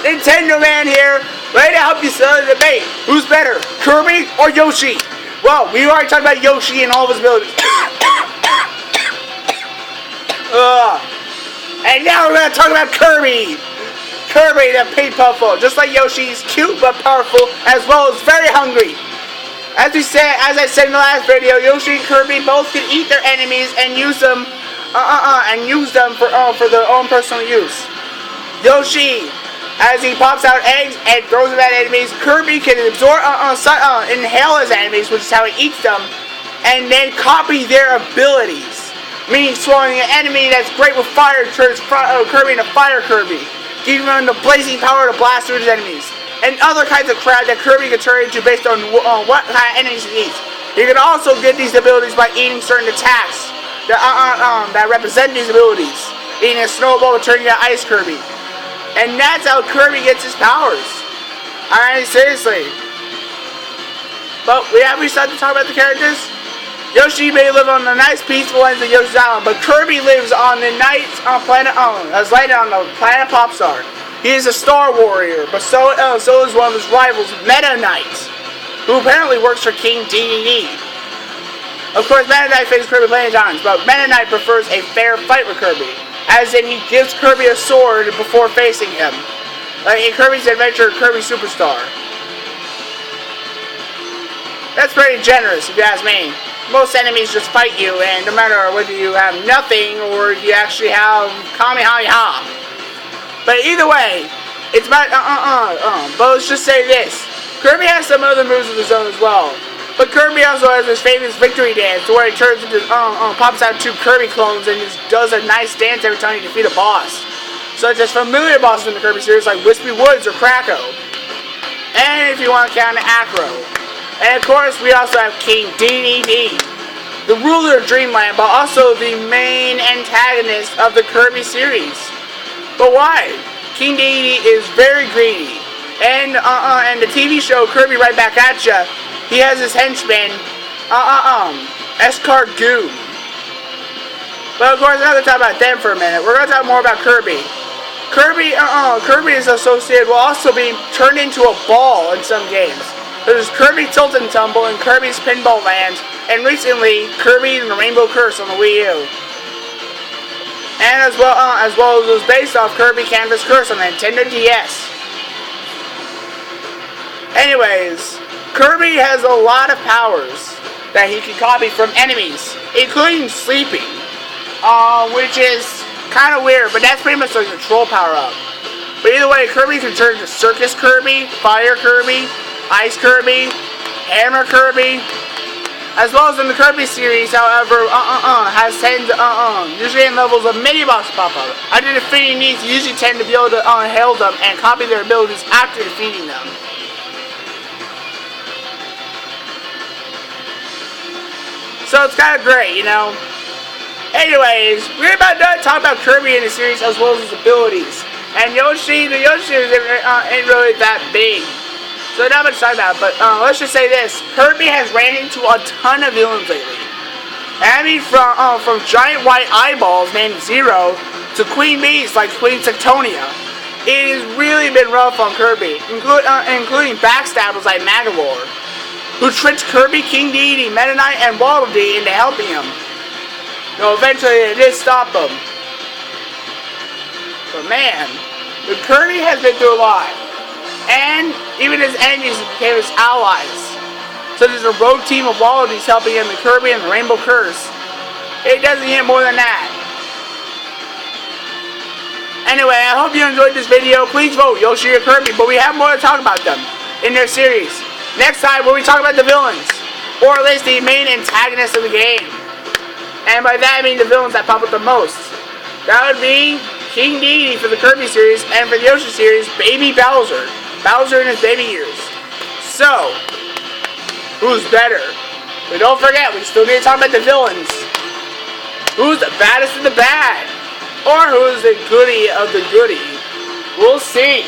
Nintendo Man here, ready to help you settle the debate. Who's better, Kirby or Yoshi? Well, we already talked about Yoshi and all of his abilities. And now we're going to talk about Kirby. Kirby, the pink puffle. Just like Yoshi, he's cute but powerful, as well as very hungry. As I said in the last video, Yoshi and Kirby both can eat their enemies and use them, for their own personal use. Yoshi, as he pops out eggs and throws them at enemies, Kirby can inhale his enemies, which is how he eats them, and then copy their abilities. Meaning swallowing an enemy that's great with fire turns Kirby into Fire Kirby, giving him the blazing power to blast through his enemies. And other kinds of crap that Kirby can turn into based on what kind of enemies he eats. You can also get these abilities by eating certain attacks that represent these abilities. Eating a snowball to turn into Ice Kirby. And that's how Kirby gets his powers. Alright, seriously. But we started to talk about the characters. Yoshi may live on the nice peaceful ends of Yoshi's Island, but Kirby lives on the planet as lighted on the planet Popstar. He is a Star Warrior, but so is one of his rivals, Meta Knight, who apparently works for King DDD. Of course, Meta Knight faces Kirby plenty of times, but Meta Knight prefers a fair fight with Kirby, as in he gives Kirby a sword before facing him, like in Kirby's Adventure, Kirby Superstar. That's pretty generous, if you ask me. Most enemies just fight you, and no matter whether you have nothing or you actually have Kamehameha. But either way, it's about But let's just say this: Kirby has some other moves of his own as well. But Kirby also has his famous victory dance, where he turns into pops out 2 Kirby clones and just does a nice dance every time you defeat a boss, such as familiar bosses in the Kirby series like Wispy Woods or Krakow. And if you want to count Acro. And of course, we also have King DDD, the ruler of Dreamland, but also the main antagonist of the Kirby series. But why? King DDD is very greedy, and the TV show Kirby Right Back At Ya, he has his henchman, Escar Goo. But of course, I'm not gonna talk about them for a minute. We're gonna talk more about Kirby. Kirby is associated with also being turned into a ball in some games. There's Kirby Tilt and Tumble and Kirby's Pinball Land, and recently Kirby and the Rainbow Curse on the Wii U. And as well as it was based off Kirby Canvas Curse on the Nintendo DS. Anyways, Kirby has a lot of powers that he can copy from enemies, including sleeping, which is kind of weird, but that's pretty much like a control power up. But either way, Kirby can turn into Circus Kirby, Fire Kirby, Ice Kirby, Hammer Kirby, as well as in the Kirby series, however, has tend usually in levels of mini-boss pop up. After defeating these, you usually tend to be able to hail them and copy their abilities after defeating them. So it's kind of great, you know. Anyways, we're about done talking about Kirby in the series as well as his abilities. And Yoshi ain't really that big. So not much to talk about, but let's just say this: Kirby has ran into a ton of villains lately. I mean, from giant white eyeballs named Zero to queen bees like Queen Tectonia. It has really been rough on Kirby, including backstabbers like Magolor, who tricked Kirby, King Dedede, Meta Knight, and Waddle Dee into helping him. No, eventually they did stop him. But man, Kirby has been through a lot. And even his enemies became his allies. So there's a rogue team of Waddle Dees helping him in Kirby and the Rainbow Curse. It doesn't get more than that. Anyway, I hope you enjoyed this video. Please vote Yoshi or Kirby, but we have more to talk about them in their series. Next time, we'll be talking about the villains, or at least the main antagonists of the game. And by that I mean the villains that pop up the most. That would be King Dedede for the Kirby series, and for the Yoshi series, Baby Bowser. Bowser in his baby years. So, who's better? But don't forget, we still need to talk about the villains. Who's the baddest of the bad? Or who's the goodie of the goodie? We'll see.